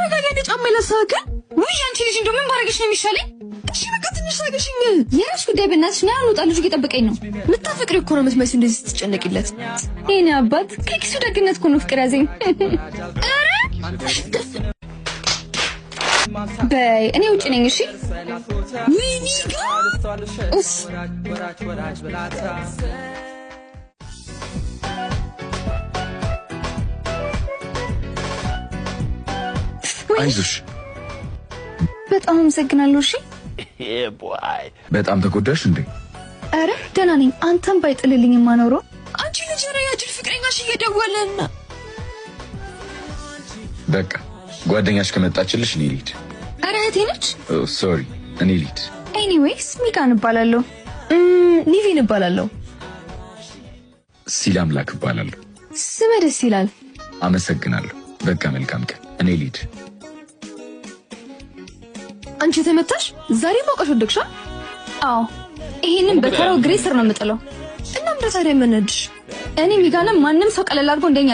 ተረጋጋኝ ጫማ ይለሳከ ወይ አንቺ ልጅ እንደው ምን ባረግሽ ነው የሚሻለኝ? እሺ በቃ ትንሽ ታገሽኝ። የራስሽ ጉዳይ በእናትሽ ነው ያሉጣ ልጅ እየጠበቀኝ ነው። ልታፈቅሪ እኮ ነው የምትመስይ እንደዚህ ስትጨነቂለት። የኔ አባት ከኪሱ ደግነት እኮ ነው ፍቅር ያዘኝ። በይ እኔ ውጪ ነኝ እሺ። ሚኒጋ ኡስ አይዞሽ። በጣም አመሰግናለሁ እሺ። በጣም ተጎዳሽ እንዴ? አረ ደህና ነኝ። አንተም ባይጥልልኝ ማኖረው አንቺ ልጅ ነው ያጅል ፍቅረኛሽ እየደወለን። በቃ ጓደኛሽ ከመጣችልሽ እኔ ልሂድ። አረ እህቴ ነች። ሶሪ እኔ ልሂድ። ኤኒዌይስ ሚካን እባላለሁ። ኒቪን እባላለሁ። ሲላምላክ እባላለሁ። ስም ደስ ይላል። አመሰግናለሁ። በቃ መልካም ቀን። እኔ ልሂድ። አንቺ ተመታሽ? ዛሬ ማውቀሽ ወደቅሻ? አዎ ይሄንን በተራው ግሬሰር ነው የምጥለው። እናም ታዲያ ምን ነድሽ? እኔ ሚጋንም ማንም ሰው ቀለል አድርጎ እንደኛ